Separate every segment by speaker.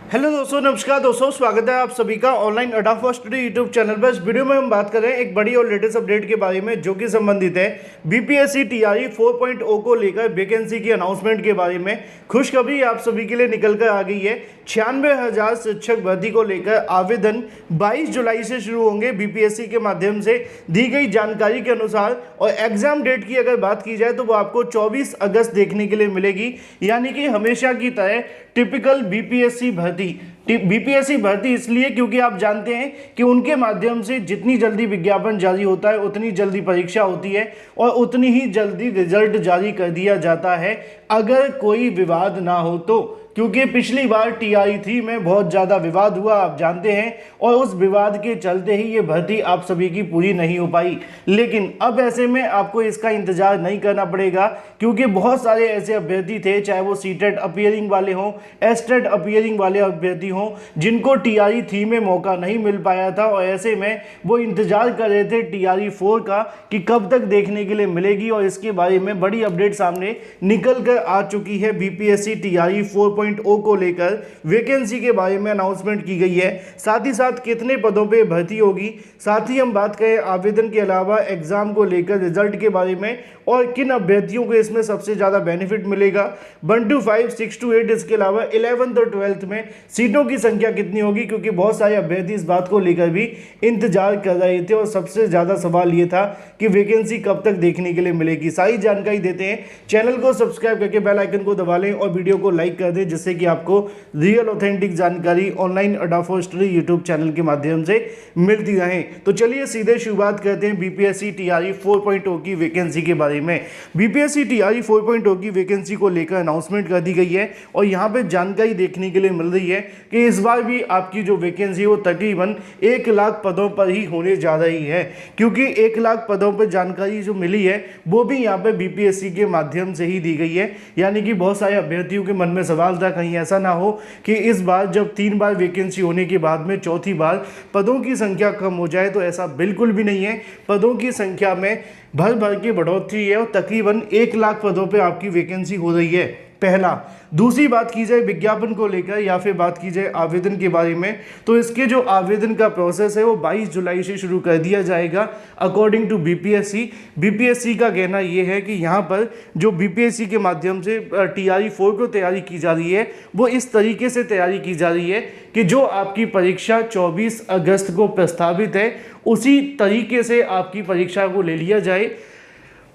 Speaker 1: Hello दोस्तों, नमस्कार दोस्तों, स्वागत है आप सभी का ऑनलाइन अड्डा फॉर स्टडी यूट्यूब चैनल पर। इस वीडियो में हम बात कर रहे हैं एक बड़ी और लेटेस्ट अपडेट के बारे में जो कि संबंधित है बीपीएससी टीआरई 4.0 को लेकर वैकेंसी की अनाउंसमेंट के बारे में। खुशखबरी आप सभी के लिए निकल कर आ गई है। 96,000 शिक्षक भर्ती को लेकर आवेदन 22 जुलाई से शुरू होंगे बीपीएससी के माध्यम से दी गई जानकारी के अनुसार। और एग्जाम डेट की अगर बात की जाए तो वो आपको 24 अगस्त देखने के लिए मिलेगी, यानी कि हमेशा की तरह टिपिकल बीपीएससी भर्ती इसलिए क्योंकि आप जानते हैं कि उनके माध्यम से जितनी जल्दी विज्ञापन जारी होता है उतनी जल्दी परीक्षा होती है और उतनी ही जल्दी रिजल्ट जारी कर दिया जाता है, अगर कोई विवाद ना हो तो। क्योंकि पिछली बार टीआरई 3 में बहुत ज़्यादा विवाद हुआ, आप जानते हैं, और उस विवाद के चलते ही ये भर्ती आप सभी की पूरी नहीं हो पाई। लेकिन अब ऐसे में आपको इसका इंतजार नहीं करना पड़ेगा, क्योंकि बहुत सारे ऐसे अभ्यर्थी थे, चाहे वो सीटेट अपीयरिंग वाले हों, एस्टेट अपीयरिंग वाले अभ्यर्थी हों, जिनको टीआरई 3 में मौका नहीं मिल पाया था, और ऐसे में वो इंतजार कर रहे थे टीआरई 4 का कि कब तक देखने के लिए मिलेगी। और इसके बारे में बड़ी अपडेट सामने निकल कर आ चुकी है। बीपीएससी टीआरई 4.0 को लेकर वैकेंसी के बारे में अनाउंसमेंट की गई है, साथ ही साथ कितने पदों पे भर्ती होगी, साथ ही हम बात करें आवेदन के अलावा एग्जाम को लेकर रिजल्ट के बारे में और किन अभ्यर्थियों को इसमें सबसे ज़्यादा बेनिफिट मिलेगा। 1 to 5, 6 to 8, इसके अलावा 11th और 12th में सीटों की संख्या कितनी होगी, क्योंकि बहुत सारे अभ्यर्थी इस बात को लेकर भी इंतजार कर रहे थे और सबसे ज़्यादा सवाल ये था कि वैकेंसी कब तक देखने के लिए मिलेगी। सारी जानकारी देते हैं, चैनल को सब्सक्राइब करके बेल आइकन को दबा लें और वीडियो को लाइक कर दें, जिससे कि आपको रियल ऑथेंटिक जानकारी ऑनलाइन अड्डा फॉर स्टडी यूट्यूब चैनल के माध्यम से मिलती रहे। तो चलिए सीधे शुरुआत करते हैं बीपीएससी टीआरई 4.0 की वैकेंसी के बारे में। बीपीएससी टीआरई 4.0 की वैकेंसी को लेकर अनाउंसमेंट कर दी गई है और यहाँ पे जानकारी देखने के लिए मिल रही है कि इस बार भी आपकी जो वैकेंसी वो तकरीबन 1 लाख पदों पर ही होने जा रही है, क्योंकि 1 लाख पदों पर जानकारी जो मिली है वो भी यहाँ पे बीपीएससी के माध्यम से ही दी गई है। यानी कि बहुत सारे अभ्यर्थियों के मन में सवाल था, कहीं ऐसा ना हो कि इस बार जब 3 बार वैकेंसी होने के बाद में चौथी बार पदों की संख्या कम हो जाए। तो ऐसा बिल्कुल भी नहीं है, पदों की संख्या में भर भर के बढ़ोतरी है और तकरीबन 1 लाख पदों पे आपकी वैकेंसी हो रही है, पहला। दूसरी बात की जाए विज्ञापन को लेकर या फिर बात की जाए आवेदन के बारे में, तो इसके जो आवेदन का प्रोसेस है वो 22 जुलाई से शुरू कर दिया जाएगा अकॉर्डिंग टू बीपीएससी का कहना ये है कि यहाँ पर जो बीपीएससी के माध्यम से टीआरई 4 को तैयारी की जा रही है वो इस तरीके से तैयारी की जा रही है कि जो आपकी परीक्षा 24 अगस्त को प्रस्तावित है उसी तरीके से आपकी परीक्षा को ले लिया जाए।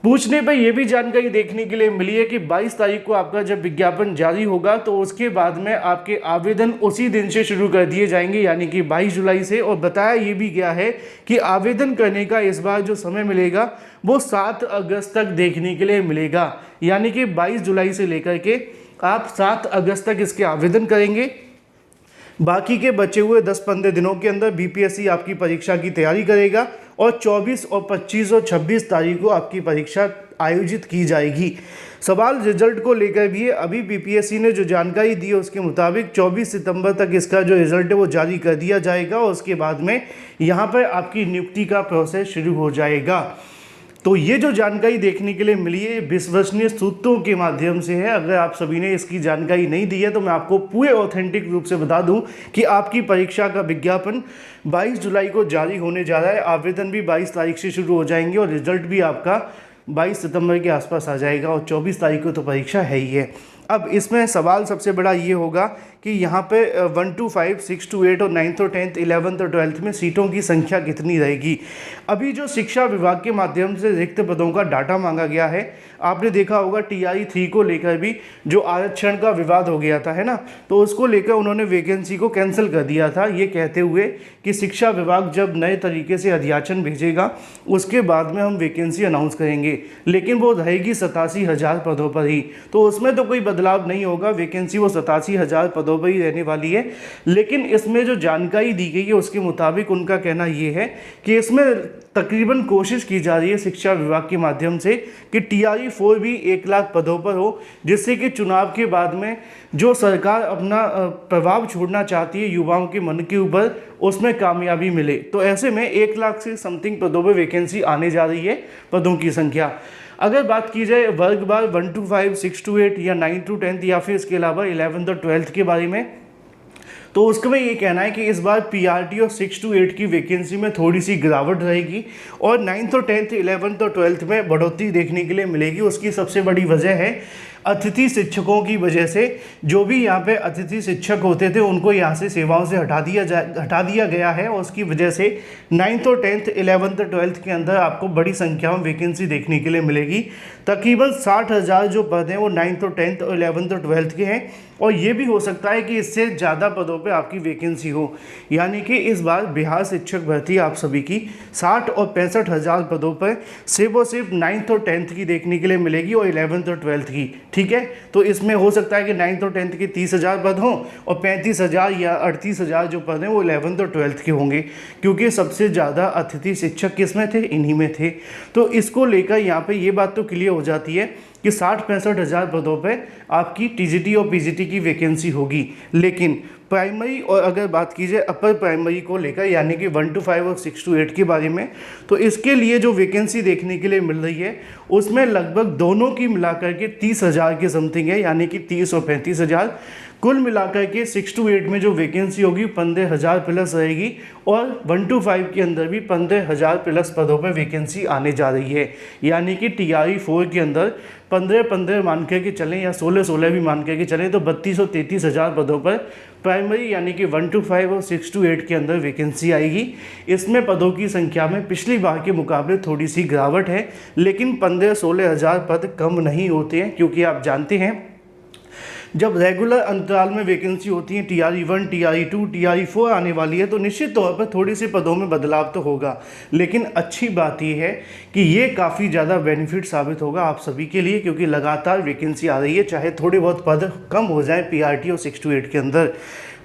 Speaker 1: पूछने पर यह भी जानकारी देखने के लिए मिली है कि 22 तारीख को आपका जब विज्ञापन जारी होगा तो उसके बाद में आपके आवेदन उसी दिन से शुरू कर दिए जाएंगे, यानी कि 22 जुलाई से। और बताया ये भी गया है कि आवेदन करने का इस बार जो समय मिलेगा वो 7 अगस्त तक देखने के लिए मिलेगा, यानी कि 22 जुलाई से लेकर के आप 7 अगस्त तक इसके आवेदन करेंगे। बाकी के बचे हुए 10-15 दिनों के अंदर बीपीएससी आपकी परीक्षा की तैयारी करेगा और 24 और 25 और 26 तारीख को आपकी परीक्षा आयोजित की जाएगी। सवाल रिजल्ट को लेकर भी है। अभी बीपीएससी ने जो जानकारी दी है उसके मुताबिक 24 सितंबर तक इसका जो रिजल्ट है वो जारी कर दिया जाएगा और उसके बाद में यहाँ पर आपकी नियुक्ति का प्रोसेस शुरू हो जाएगा। तो ये जो जानकारी देखने के लिए मिली है विश्वसनीय सूत्रों के माध्यम से है। अगर आप सभी ने इसकी जानकारी नहीं दी है तो मैं आपको पूरे ऑथेंटिक रूप से बता दूं कि आपकी परीक्षा का विज्ञापन 22 जुलाई को जारी होने जा रहा है। आवेदन भी 22 तारीख से शुरू हो जाएंगे और रिजल्ट भी आपका 22 सितंबर के आसपास आ जाएगा और 24 तारीख को तो परीक्षा है ही है। अब इसमें सवाल सबसे बड़ा ये होगा कि यहाँ पे 1 to 5, 6 to 8 और 9th और 10th, 11th और 12th में सीटों की संख्या कितनी रहेगी। अभी जो शिक्षा विभाग के माध्यम से रिक्त पदों का डाटा मांगा गया है, आपने देखा होगा टीआरई 3 को लेकर भी जो आरक्षण का विवाद हो गया था, है ना, तो उसको लेकर उन्होंने वैकेंसी को कैंसिल कर दिया था, ये कहते हुए कि शिक्षा विभाग जब नए तरीके से अध्याचन भेजेगा उसके बाद में हम वैकेंसी अनाउंस करेंगे, लेकिन वो रहेगी 87,000 पदों पर ही। तो उसमें तो कोई बदलाव नहीं होगा, वैकेंसी वो 87,000 पदों पर ही रहने वाली है। लेकिन इसमें जो जानकारी दी गई है उसके मुताबिक उनका कहना ये है कि इसमें तकरीबन कोशिश की जा रही है शिक्षा विभाग के माध्यम से कि टीआरई 4 भी 1 लाख पदों पर हो, जिससे कि चुनाव के बाद में जो सरकार अपना प्रभाव छोड़ना चाहती है युवाओं के मन के ऊपर, उसमें कामयाबी मिले। तो ऐसे में 1 लाख से समथिंग पदों पर वैकेंसी आने जा रही है, पदों की संख्या। अगर बात की जाए वर्गवार 1 to 5, 6 to 8 या 9 to 10 या फिर इसके अलावा 11th और 12th के बारे में, तो उसका में ये कहना है कि इस बार पीआरटी और 6 to 8 की वैकेंसी में थोड़ी सी गिरावट रहेगी और 9th और 10th 11th और 12th में बढ़ोतरी देखने के लिए मिलेगी। उसकी सबसे बड़ी वजह है अतिथि शिक्षकों की वजह से। जो भी यहाँ पे अतिथि शिक्षक होते थे उनको यहाँ से सेवाओं से हटा दिया गया है और उसकी वजह से 9th और 10th 11th और 12th के अंदर आपको बड़ी संख्या में वैकेंसी देखने के लिए मिलेगी। तकरीबन 60,000 जो पद हैं वो 9th और 10th और 11th और 12th के हैं और ये भी हो सकता है कि इससे ज़्यादा पदों पे आपकी वैकेंसी हो। यानी कि इस बार बिहार शिक्षक भर्ती आप सभी की 60 और 65,000 पदों पर सिर्फ और सिर्फ 9th और 10th की देखने के लिए मिलेगी और 11th और 12th की। ठीक है, तो इसमें हो सकता है कि 9th और 10th के 30,000 पद हों और 35,000 या 38,000 जो पद हैं वो 11th और 12th के होंगे, क्योंकि सबसे ज़्यादा अतिथि शिक्षक किस में थे, इन्हीं में थे। तो इसको लेकर यहाँ पे ये बात तो क्लियर हो जाती है कि 60-65,000 पदों पे आपकी टीजीटी और पीजीटी की वैकेंसी होगी। लेकिन प्राइमरी और अगर बात की जाए अपर प्राइमरी को लेकर, यानी कि 1 to 5 और 6 to 8 के बारे में, तो इसके लिए जो वैकेंसी देखने के लिए मिल रही है उसमें लगभग दोनों की मिलाकर के 30,000 के समथिंग है, यानी कि 30 और 35,000। कुल मिलाकर के 6 to 8 में जो वैकेंसी होगी 15,000 प्लस रहेगी और 1 to 5 के अंदर भी 15,000 प्लस पदों पर वैकेंसी आने जा रही है। यानी कि TRE 4 के अंदर 15 मान के चलें या 16 भी मान के चलें तो 32 और 33,000 पदों पर प्राइमरी यानी कि 1 to 5 और 6 to 8 के अंदर वैकेंसी आएगी। इसमें पदों की संख्या में पिछली बार के मुकाबले थोड़ी सी गिरावट है, लेकिन 15-16,000 पद कम नहीं होते हैं, क्योंकि आप जानते हैं जब रेगुलर अंतराल में वैकेंसी होती है TRE 1, TRE 2, TRE 4 आने वाली है तो निश्चित तौर पर थोड़ी सी पदों में बदलाव तो होगा। लेकिन अच्छी बात यह है कि ये काफ़ी ज़्यादा बेनिफिट साबित होगा आप सभी के लिए, क्योंकि लगातार वैकेंसी आ रही है, चाहे थोड़े बहुत पद कम हो जाए PRT और 6 to 8 के अंदर।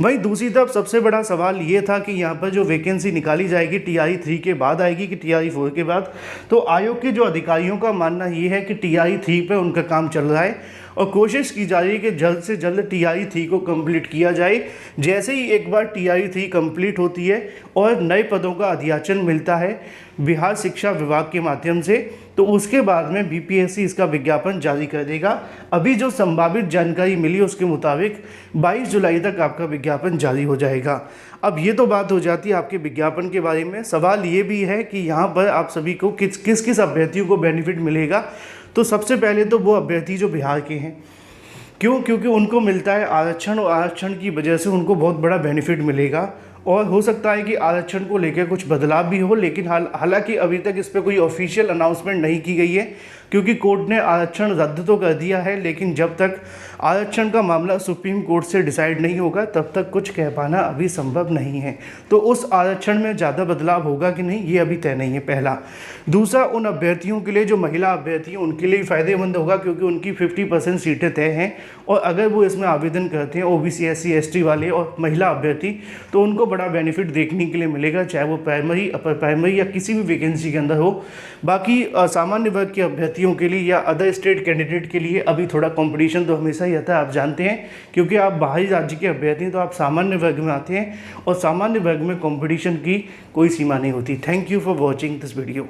Speaker 1: वहीं दूसरी तरफ सबसे बड़ा सवाल ये था कि यहाँ पर जो वैकेंसी निकाली जाएगी TRE 3 के बाद आएगी कि TRE 4 के बाद। तो आयोग के जो अधिकारियों का मानना ये है कि TRE 3 पर उनका काम चल रहा है और कोशिश की जा रही है कि जल्द से जल्द TRE 3 को कंप्लीट किया जाए। जैसे ही एक बार TRE 3 कंप्लीट होती है और नए पदों का अधियाचन मिलता है बिहार शिक्षा विभाग के माध्यम से, तो उसके बाद में BPSC इसका विज्ञापन जारी कर देगा। अभी जो संभावित जानकारी मिली उसके मुताबिक 22 जुलाई तक आपका विज्ञापन जारी हो जाएगा। अब ये तो बात हो जाती है आपके विज्ञापन के बारे में। सवाल ये भी है कि यहाँ पर आप सभी को किस किस अभ्यर्थियों को बेनिफिट मिलेगा। तो सबसे पहले तो वो अभ्यर्थी जो बिहार के हैं, क्यों? क्योंकि उनको मिलता है आरक्षण और आरक्षण की वजह से उनको बहुत बड़ा बेनिफिट मिलेगा और हो सकता है कि आरक्षण को लेकर कुछ बदलाव भी हो, लेकिन हालांकि अभी तक इस पर कोई ऑफिशियल अनाउंसमेंट नहीं की गई है, क्योंकि कोर्ट ने आरक्षण रद्द तो कर दिया है, लेकिन जब तक आरक्षण का मामला सुप्रीम कोर्ट से डिसाइड नहीं होगा तब तक कुछ कह पाना अभी संभव नहीं है। तो उस आरक्षण में ज़्यादा बदलाव होगा कि नहीं ये अभी तय नहीं है, पहला। दूसरा, उन अभ्यर्थियों के लिए जो महिला अभ्यर्थी हैं उनके लिए फ़ायदेमंद होगा, क्योंकि उनकी 50% सीटें तय हैं और अगर वो इसमें आवेदन करते हैं OBC SC ST वाले और महिला अभ्यर्थी, तो उनको बड़ा बेनिफिट देखने के लिए मिलेगा, चाहे वो प्राइमरी, अपर प्राइमरी या किसी भी वैकेंसी के अंदर हो। बाकी सामान्य वर्ग के अभ्यर्थियों के लिए या अदर स्टेट कैंडिडेट के लिए अभी थोड़ा कंपटीशन तो हमेशा ही आता है, आप जानते हैं, क्योंकि आप बाहरी राज्य के अभ्यर्थी हैं तो आप सामान्य वर्ग में आते हैं और सामान्य वर्ग में कंपटीशन की कोई सीमा नहीं होती। Thank you for watching this video.